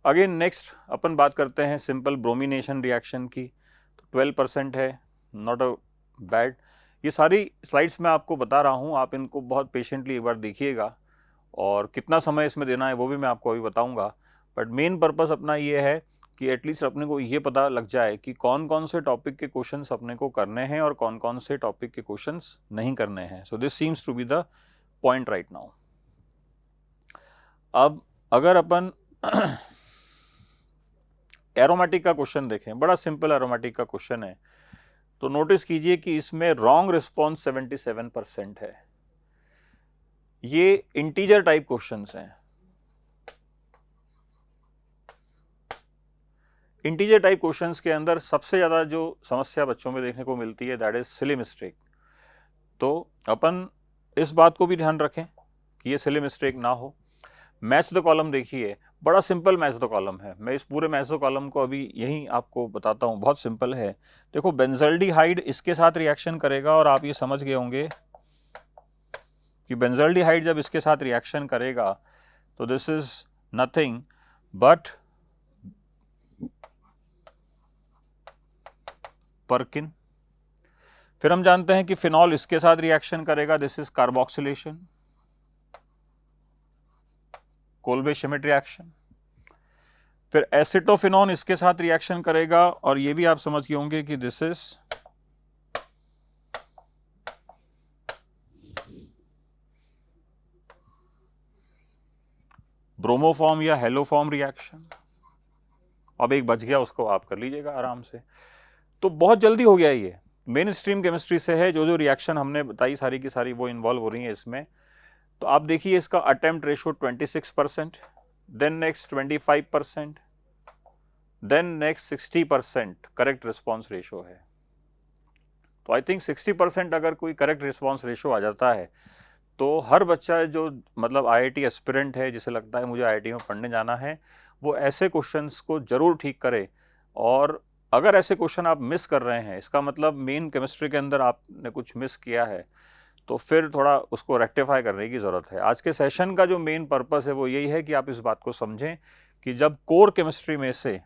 S1: अगेन नेक्स्ट अपन बात करते हैं सिंपल ब्रोमिनेशन रिएक्शन की। तो 12% है, नॉट अ बैड। ये सारी स्लाइड्स मैं आपको बता रहा हूँ, आप इनको बहुत पेशेंटली एक बार देखिएगा, और कितना समय इसमें देना है वो भी मैं आपको अभी बताऊंगा। बट मेन पर्पस अपना ये है कि एटलीस्ट अपने को ये पता लग जाए कि कौन कौन से टॉपिक के क्वेश्चंस अपने को करने हैं और कौन कौन से टॉपिक के क्वेश्चंस नहीं करने हैं। So this seems to be the point right now. अब अगर अपन एरोमेटिक का क्वेश्चन देखें, बड़ा सिंपल एरोमेटिक का क्वेश्चन है, तो नोटिस कीजिए कि इसमें रॉन्ग रिस्पॉन्स 77% है। ये इंटीजर टाइप क्वेश्चंस हैं। इंटीजर टाइप क्वेश्चंस के अंदर सबसे ज्यादा जो समस्या बच्चों में देखने को मिलती है दैट इज सिली मिस्टेक। तो अपन इस बात को भी ध्यान रखें कि ये सिली मिस्टेक ना हो। मैच द कॉलम देखिए, बड़ा सिंपल मैच द कॉलम है। मैं इस पूरे मैच द कॉलम को अभी यहीं आपको बताता हूँ, बहुत सिंपल है। देखो बेंजल्डिहाइड इसके साथ रिएक्शन करेगा और आप ये समझ गए होंगे कि बेंजल्डिहाइड जब इसके साथ रिएक्शन करेगा तो this is nothing but Perkin. फिर हम जानते हैं कि फिनॉल इसके साथ रिएक्शन करेगा, this is carboxylation, Kolbe Schmidt reaction. फिर एसिटोफिनॉन इसके साथ रिएक्शन करेगा और ये भी आप समझ गए होंगे कि दिस इज ब्रोमोफॉर्म या हेलोफॉर्म रिएक्शन। अब एक बच गया, उसको आप कर लीजिएगा आराम से। तो बहुत जल्दी हो गया, ये मेन स्ट्रीम केमिस्ट्री से है। जो जो रिएक्शन हमने बताई सारी की सारी वो इन्वॉल्व हो रही है इसमें। तो आप देखिए इसका attempt ratio 26%, then next 25%, then next 60% correct response ratio है। तो आई थिंक 60% अगर कोई करेक्ट रिस्पॉन्स रेशो आ जाता है तो हर बच्चा जो मतलब IIT एस्पिरेंट है, जिसे लगता है मुझे IIT में पढ़ने जाना है, वो ऐसे क्वेश्चंस को जरूर ठीक करे। और अगर ऐसे क्वेश्चन आप मिस कर रहे हैं, इसका मतलब मेन केमिस्ट्री के अंदर आपने कुछ मिस किया है, तो फिर थोड़ा उसको रेक्टिफाई करने की ज़रूरत है। आज के सेशन का जो मेन पर्पस है वो यही है कि आप इस बात को समझें कि जब कोर केमिस्ट्री में से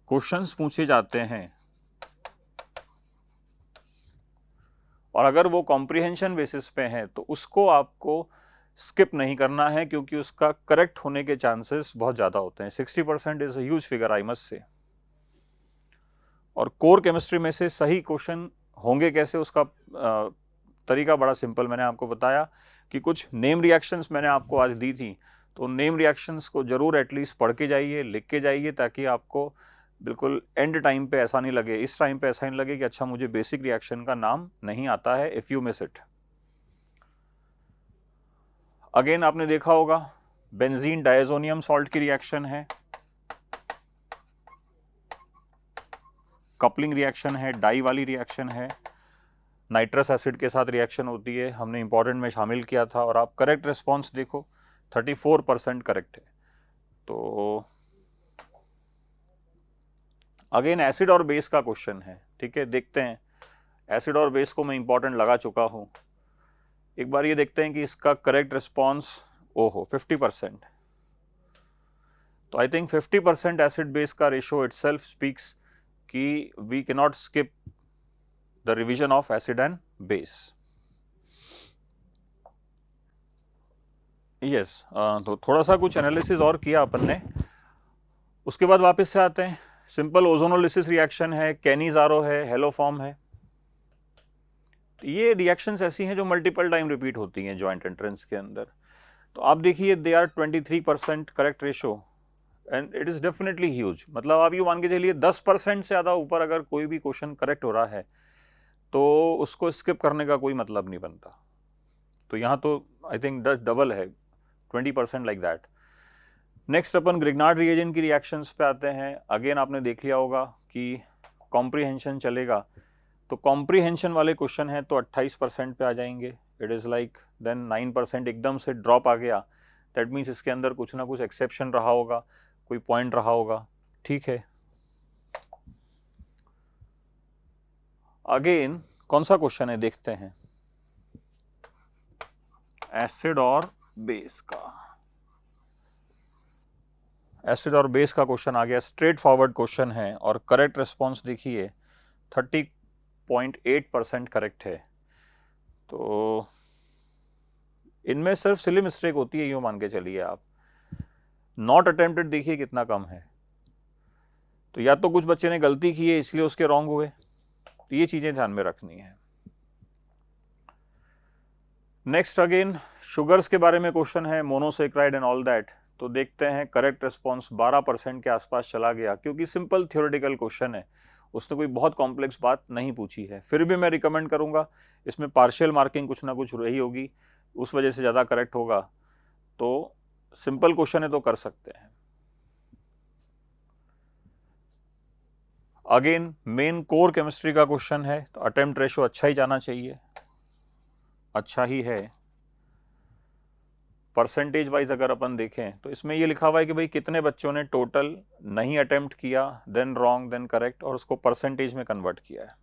S1: क्वेश्चंस पूछे जाते हैं और अगर वो कॉम्प्रिहेंशन बेसिस पे हैं तो उसको आपको स्किप नहीं करना है, क्योंकि उसका करेक्ट होने के चांसेस बहुत ज़्यादा होते हैं। 60% is a huge figure, I must से। और कोर केमिस्ट्री में से सही क्वेश्चन होंगे कैसे, उसका तरीका बड़ा सिंपल मैंने आपको बताया कि कुछ नेम रिएक्शंस मैंने आपको आज दी थी। तो नेम रिएक्शंस को जरूर एटलीस्ट पढ़ के जाइए, लिख के जाइए, ताकि आपको बिल्कुल एंड टाइम पे ऐसा नहीं लगे, इस टाइम पे ऐसा नहीं लगे कि अच्छा मुझे बेसिक रिएक्शन का नाम नहीं आता है, if you miss it. Again आपने देखा होगा बेंजीन डायजोनियम सॉल्ट की रिएक्शन है, कपलिंग रिएक्शन है, डाई वाली रिएक्शन है, नाइट्रस एसिड के साथ रिएक्शन होती है, हमने इंपॉर्टेंट में शामिल किया था। और आप करेक्ट रिस्पॉन्स देखो, 34% करेक्ट है। तो अगेन एसिड और बेस का क्वेश्चन है, ठीक है, देखते हैं। एसिड और बेस को मैं इंपॉर्टेंट लगा चुका हूं। एक बार ये देखते हैं कि इसका करेक्ट रिस्पॉन्स ओहो 50%। तो आई थिंक 50% एसिड बेस का रेशो इटसेल्फ स्पीक्स कि we can not skip the revision of acid and base. Yes, तो थोड़ा सा कुछ एनालिसिस और किया अपन ने, उसके बाद वापस से आते हैं सिंपल ओजोनोलिसिस रिएक्शन है, कैनिज़ारो है, हेलोफॉर्म है। ये रिएक्शंस ऐसी हैं जो मल्टीपल टाइम रिपीट होती हैं जॉइंट एंट्रेंस के अंदर। तो आप देखिए they are 23% correct ratio and it is definitely huge. मतलब आप ये मान के चलिए 10% से ज़्यादा ऊपर अगर कोई भी क्वेश्चन करेक्ट हो रहा है तो उसको स्किप करने का कोई मतलब नहीं बनता। तो यहाँ तो आई थिंक डबल है, 20% like that. Next upon Grignard reagent की रिएक्शंस पे आते हैं। अगेन आपने देख लिया होगा कि कॉम्प्रीहेंशन चलेगा, तो कॉम्प्रीहेंशन वाले क्वेश्चन है तो 28% पे आ जाएंगे। इट इज़ लाइक देन 9% एकदम से ड्रॉप आ गया, दैट मीन्स इसके अंदर कुछ ना कुछ एक्सेप्शन रहा होगा, कोई पॉइंट रहा होगा। ठीक है, अगेन कौन सा क्वेश्चन है देखते हैं, एसिड और बेस का। एसिड और बेस का क्वेश्चन आ गया, स्ट्रेट फॉरवर्ड क्वेश्चन है और करेक्ट रिस्पॉन्स देखिए 30.8% करेक्ट है। तो इनमें सिर्फ सिली मिस्टेक होती है, यूं मान के चलिए आप। नॉट अटेम्प्टेड देखिए कितना कम है, तो या तो कुछ बच्चे ने गलती की है इसलिए उसके रॉन्ग हुए, तो ये चीजें ध्यान में रखनी है। नेक्स्ट अगेन शुगर्स के बारे में क्वेश्चन है, मोनोसेक्राइड एंड ऑल दैट। तो देखते हैं करेक्ट रिस्पॉन्स 12% के आसपास चला गया, क्योंकि सिंपल थ्योरेटिकल क्वेश्चन है, उसने कोई बहुत कॉम्प्लेक्स बात नहीं पूछी है। फिर भी मैं रिकमेंड करूंगा, इसमें पार्शियल मार्किंग कुछ ना कुछ रही होगी, उस वजह से ज़्यादा करेक्ट होगा। तो सिंपल क्वेश्चन है तो कर सकते हैं। अगेन मेन कोर केमिस्ट्री का क्वेश्चन है, तो अटेम्प्ट रेशो अच्छा ही जाना चाहिए, अच्छा ही है। परसेंटेज वाइज अगर अपन देखें तो इसमें ये लिखा हुआ है कि भाई कितने बच्चों ने टोटल नहीं अटेम्प्ट किया, देन रॉन्ग, देन करेक्ट, और उसको परसेंटेज में कन्वर्ट किया है।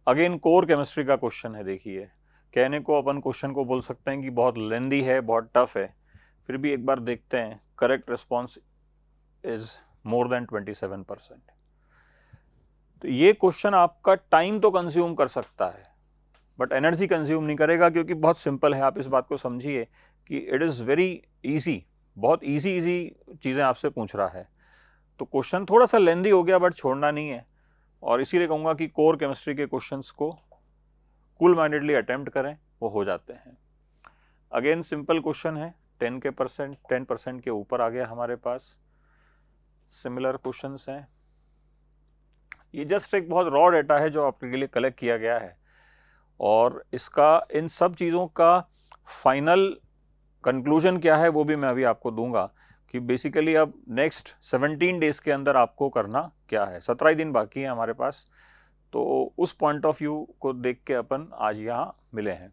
S1: अगेन कोर केमिस्ट्री का क्वेश्चन है, देखिए कहने को अपन क्वेश्चन को बोल सकते हैं कि बहुत लेंदी है, बहुत टफ है, फिर भी एक बार देखते हैं। Correct response is more than 27%। तो ये क्वेश्चन आपका टाइम तो कंज्यूम कर सकता है बट एनर्जी कंज्यूम नहीं करेगा, क्योंकि बहुत सिंपल है। आप इस बात को समझिए कि इट इज़ वेरी इजी, बहुत इजी चीज़ें आपसे पूछ रहा है। तो क्वेश्चन थोड़ा सा लेंदी हो गया बट छोड़ना नहीं है, और इसीलिए कहूँगा कि कोर केमिस्ट्री के क्वेश्चंस को कूल माइंडेडली अटेम्प्ट करें, वो हो जाते हैं। अगेन सिंपल क्वेश्चन है, 10% के ऊपर आ गया हमारे पास। सिमिलर क्वेश्चंस हैं, ये जस्ट एक बहुत रॉ डेटा है जो आपके लिए कलेक्ट किया गया है, और इसका इन सब चीज़ों का फाइनल कंक्लूजन क्या है वो भी मैं अभी आपको दूंगा, कि बेसिकली अब नेक्स्ट 17 डेज के अंदर आपको करना क्या है। 17 दिन बाकी है हमारे पास, तो उस पॉइंट ऑफ व्यू को देख के अपन आज यहाँ मिले हैं।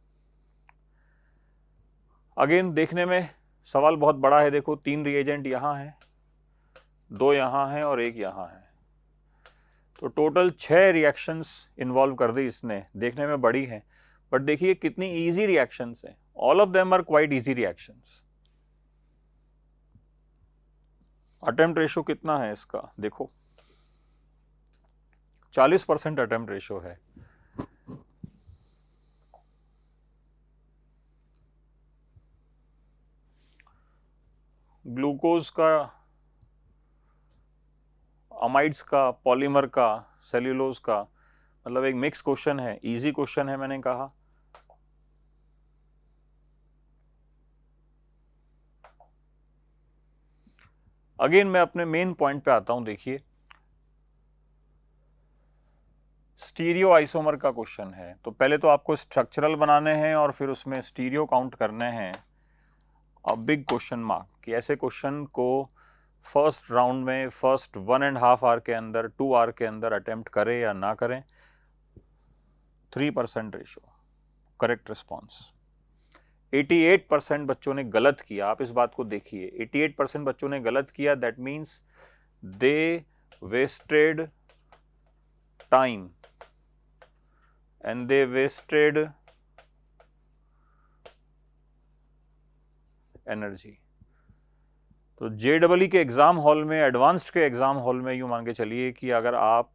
S1: अगेन देखने में सवाल बहुत बड़ा है, देखो 3 रिएजेंट यहाँ हैं, 2 यहाँ हैं और 1 यहाँ है, तो टोटल 6 रिएक्शंस इन्वॉल्व कर दी इसने। देखने में बड़ी है बट देखिए कितनी इजी रिएक्शंस हैं, all of them are quite easy reactions. Attempt ratio कितना है इसका देखो, 40% अटेम्प्ट रेशो है। ग्लूकोज का, अमाइड्स का, पॉलीमर का, सेल्यूलोज का, मतलब एक मिक्स क्वेश्चन है, इजी क्वेश्चन है मैंने कहा। अगेन मैं अपने मेन पॉइंट पे आता हूं, देखिए स्टीरियो आइसोमर का क्वेश्चन है। तो पहले तो आपको स्ट्रक्चरल बनाने हैं और फिर उसमें स्टीरियो काउंट करने हैं। अ बिग क्वेश्चन मार्क कि ऐसे क्वेश्चन को फर्स्ट राउंड में फर्स्ट 1.5 आवर के अंदर, 2 आवर के अंदर अटेम्प्ट करें या ना करें। 3% रेशो करेक्ट रिस्पॉन्स। 88% बच्चों ने गलत किया। आप इस बात को देखिए, 88% बच्चों ने गलत किया, that means they wasted time and they wasted energy। तो JEE के एग्जाम हॉल में, एडवांस्ड के एग्जाम हॉल में यूं मान के चलिए कि अगर आप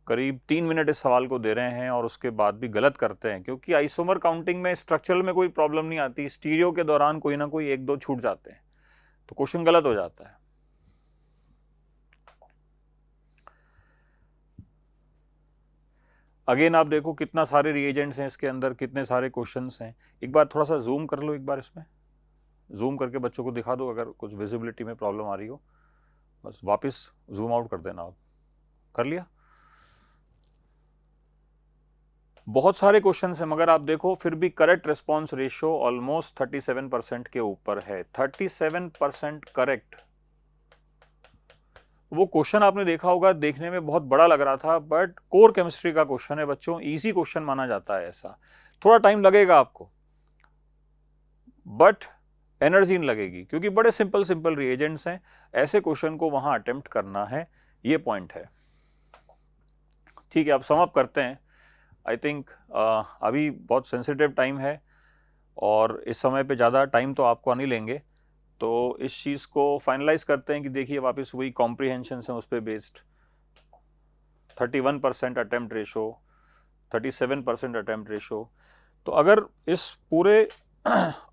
S1: करीब 3 मिनट इस सवाल को दे रहे हैं और उसके बाद भी गलत करते हैं, क्योंकि आइसोमर काउंटिंग में स्ट्रक्चरल में कोई प्रॉब्लम नहीं आती, स्टीरियो के दौरान कोई ना कोई 1-2 छूट जाते हैं, तो क्वेश्चन गलत हो जाता है। अगेन आप देखो कितना सारे रिएजेंट्स हैं इसके अंदर, कितने सारे क्वेश्चंस हैं। एक बार थोड़ा सा जूम कर लो, एक बार इसमें जूम करके बच्चों को दिखा दो अगर कुछ विजिबिलिटी में प्रॉब्लम आ रही हो, बस वापस जूम आउट कर देना। आप कर लिया? बहुत सारे क्वेश्चंस हैं, मगर आप देखो फिर भी करेक्ट रिस्पॉन्स रेशियो ऑलमोस्ट 37% के ऊपर है। 37% करेक्ट। वो क्वेश्चन आपने देखा होगा, देखने में बहुत बड़ा लग रहा था, बट कोर केमिस्ट्री का क्वेश्चन है बच्चों, इजी क्वेश्चन माना जाता है। ऐसा थोड़ा टाइम लगेगा आपको, बट एनर्जी नहीं लगेगी, क्योंकि बड़े सिंपल सिंपल रिएजेंट्स हैं। ऐसे क्वेश्चन को वहां अटेम्प्ट करना है, ये पॉइंट है। ठीक है, अब सम अप करते हैं। आई थिंक अभी बहुत सेंसिटिव टाइम है और इस समय पे ज़्यादा टाइम तो आपको नहीं लेंगे, तो इस चीज़ को फाइनलाइज करते हैं कि देखिए वापस वही कॉम्प्रीहेंशन है उस पर based. 31% attempt ratio, 37% attempt ratio. तो अगर इस पूरे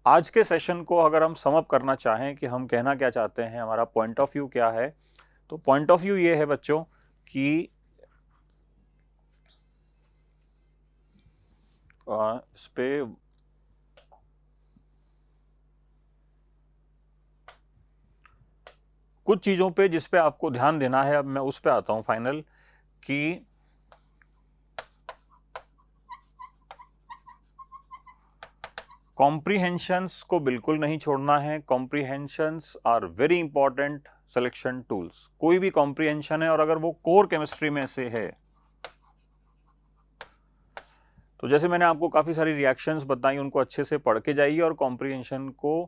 S1: आज के सेशन को अगर हम सम अप करना चाहें कि हम कहना क्या चाहते हैं, हमारा पॉइंट ऑफ व्यू क्या है, तो पॉइंट ऑफ व्यू ये है बच्चों कि इस पे कुछ चीजों पे जिस पे आपको ध्यान देना है। अब मैं उस पे आता हूं फाइनल, कि कॉम्प्रीहेंशंस को बिल्कुल नहीं छोड़ना है। Comprehensions are very important selection tools. कोई भी कॉम्प्रीहेंशन है और अगर वो कोर केमिस्ट्री में से है, तो जैसे मैंने आपको काफी सारी रिएक्शंस बताई, उनको अच्छे से पढ़ के जाइए और कॉम्प्रीहेंशन को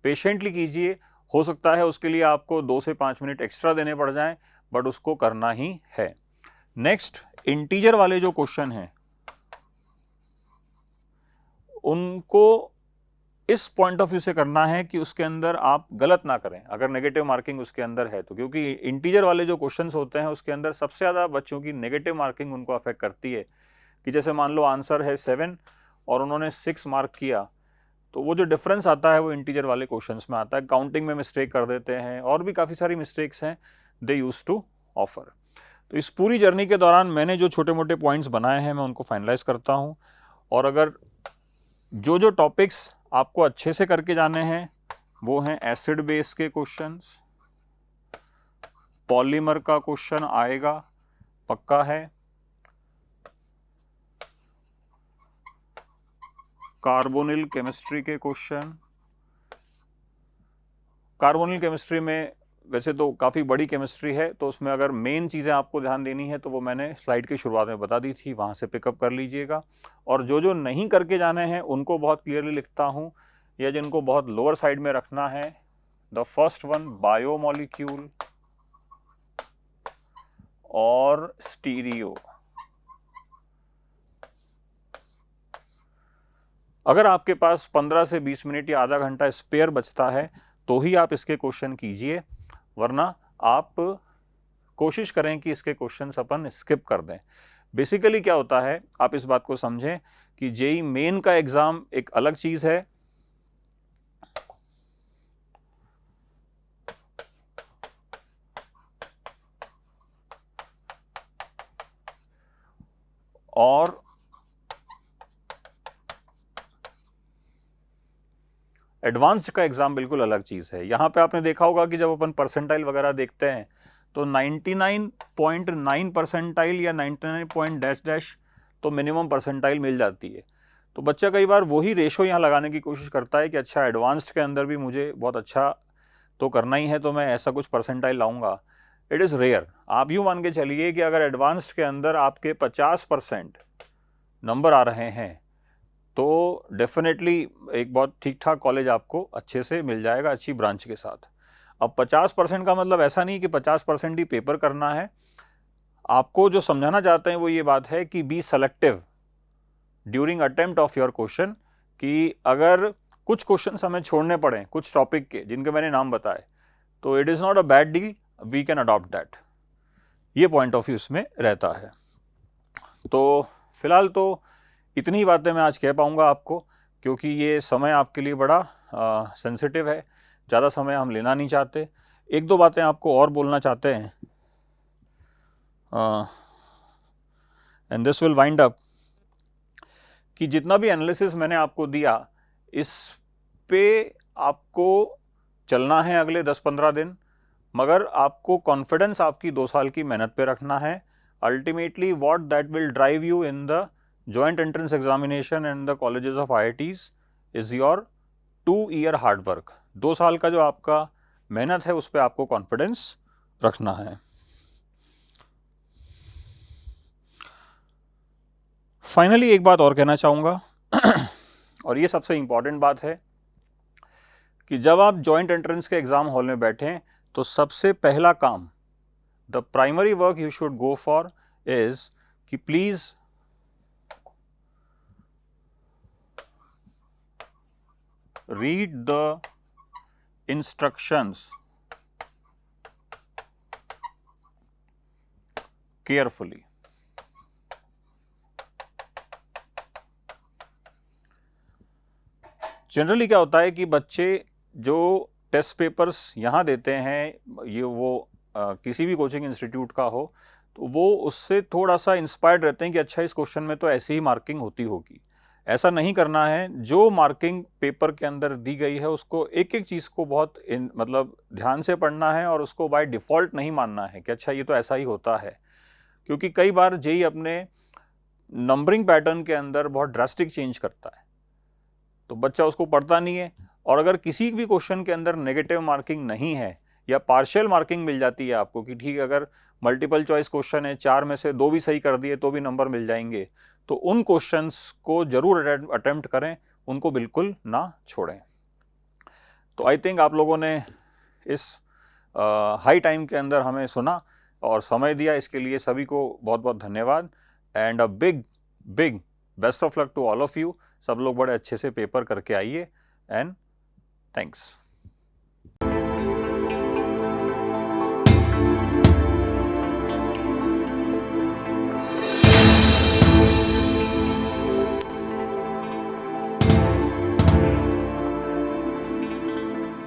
S1: पेशेंटली कीजिए। हो सकता है उसके लिए आपको 2 से 5 मिनट एक्स्ट्रा देने पड़ जाएं, बट उसको करना ही है। नेक्स्ट, इंटीजर वाले जो क्वेश्चन हैं उनको इस पॉइंट ऑफ व्यू से करना है कि उसके अंदर आप गलत ना करें अगर नेगेटिव मार्किंग उसके अंदर है तो, क्योंकि इंटीजर वाले जो क्वेश्चंस होते हैं उसके अंदर सबसे ज्यादा बच्चों की नेगेटिव मार्किंग उनको अफेक्ट करती है। कि जैसे मान लो आंसर है 7 और उन्होंने 6 मार्क किया, तो वो जो डिफरेंस आता है वो इंटीजर वाले क्वेश्चंस में आता है। काउंटिंग में मिस्टेक कर देते हैं और भी काफ़ी सारी मिस्टेक्स हैं दे यूज टू ऑफर। तो इस पूरी जर्नी के दौरान मैंने जो छोटे मोटे पॉइंट्स बनाए हैं मैं उनको फाइनलाइज करता हूं, और अगर जो जो टॉपिक्स आपको अच्छे से करके जाने हैं वो हैं एसिड बेस के क्वेश्चंस, पॉलीमर का क्वेश्चन आएगा पक्का है, कार्बोनिल केमिस्ट्री के क्वेश्चन। कार्बोनिल केमिस्ट्री में वैसे तो काफ़ी बड़ी केमिस्ट्री है, तो उसमें अगर मेन चीज़ें आपको ध्यान देनी है तो वो मैंने स्लाइड की शुरुआत में बता दी थी, वहाँ से पिकअप कर लीजिएगा। और जो जो नहीं करके जाने हैं उनको बहुत क्लियरली लिखता हूँ, या जिनको बहुत लोअर साइड में रखना है। द फर्स्ट वन, बायोमोलिक्यूल और स्टीरियो। अगर आपके पास 15 से 20 मिनट या आधा घंटा स्पेयर बचता है तो ही आप इसके क्वेश्चन कीजिए, वरना आप कोशिश करें कि इसके क्वेश्चंस अपन स्किप कर दें। बेसिकली क्या होता है, आप इस बात को समझें कि जेई मेन का एग्जाम एक अलग चीज है, और एडवांस्ड का एग्जाम बिल्कुल अलग चीज है। यहां पे आपने देखा होगा कि जब अपन परसेंटाइल वगैरह देखते हैं तो 99.9 परसेंटाइल या 99 पॉइंट डैश डैश तो मिनिमम परसेंटाइल मिल जाती है। तो बच्चा कई बार वही रेशो यहाँ लगाने की कोशिश करता है कि अच्छा एडवांस्ड के अंदर भी मुझे बहुत अच्छा तो करना ही है, तो मैं ऐसा कुछ परसेंटाइल लाऊंगा। It is rare. आप यूँ मान के चलिए कि अगर एडवांस्ड के अंदर आपके 50% नंबर आ रहे हैं तो डेफिनेटली एक बहुत ठीक ठाक कॉलेज आपको अच्छे से मिल जाएगा, अच्छी ब्रांच के साथ। अब 50% का मतलब ऐसा नहीं कि 50% ही पेपर करना है। आपको जो समझाना चाहते हैं वो ये बात है कि be selective during attempt of your question, कि अगर कुछ क्वेश्चन हमें छोड़ने पड़े कुछ टॉपिक के जिनके मैंने नाम बताए, तो it is not a bad deal, we can adopt that. ये पॉइंट ऑफ व्यू इसमें रहता है। तो फिलहाल तो इतनी ही बातें मैं आज कह पाऊंगा आपको, क्योंकि ये समय आपके लिए बड़ा सेंसिटिव है, ज़्यादा समय हम लेना नहीं चाहते। एक दो बातें आपको और बोलना चाहते हैं। And this will wind up कि जितना भी एनालिसिस मैंने आपको दिया इस पे आपको चलना है अगले 10-15 दिन, मगर आपको कॉन्फिडेंस आपकी 2 साल की मेहनत पे रखना है. Ultimately what that will drive you in the joint entrance examination and the colleges of IITs is your 2-year hard work. 2 साल का जो आपका मेहनत है उस पर आपको कॉन्फिडेंस रखना है. फाइनली एक बात और कहना चाहूँगा और ये सबसे इंपॉर्टेंट बात है कि जब आप जॉइंट एंट्रेंस के एग्जाम हॉल में बैठें तो सबसे पहला काम, the primary work you should go for is कि please read the instructions carefully. Generally क्या होता है कि बच्चे जो टेस्ट पेपर्स यहाँ देते हैं, ये वो किसी भी कोचिंग इंस्टीट्यूट का हो, तो वो उससे थोड़ा सा इंस्पायर्ड रहते हैं कि अच्छा इस क्वेश्चन में तो ऐसी ही मार्किंग होती होगी. ऐसा नहीं करना है. जो मार्किंग पेपर के अंदर दी गई है उसको एक एक चीज़ को बहुत मतलब ध्यान से पढ़ना है और उसको बाय डिफ़ॉल्ट नहीं मानना है कि अच्छा ये तो ऐसा ही होता है. क्योंकि कई बार जेईई अपने नंबरिंग पैटर्न के अंदर बहुत ड्रास्टिक चेंज करता है, तो बच्चा उसको पढ़ता नहीं है. और अगर किसी भी क्वेश्चन के अंदर नेगेटिव मार्किंग नहीं है या पार्शियल मार्किंग मिल जाती है आपको कि ठीक है अगर मल्टीपल चॉइस क्वेश्चन है 4 में से 2 भी सही कर दिए तो भी नंबर मिल जाएंगे, तो उन क्वेश्चंस को जरूर अटेम्प्ट करें, उनको बिल्कुल ना छोड़ें. तो आई थिंक आप लोगों ने इस हाई टाइम के अंदर हमें सुना और समय दिया, इसके लिए सभी को बहुत बहुत धन्यवाद. And a big big best of luck to all of you. सब लोग बड़े अच्छे से पेपर करके आइए एंड थैंक्स.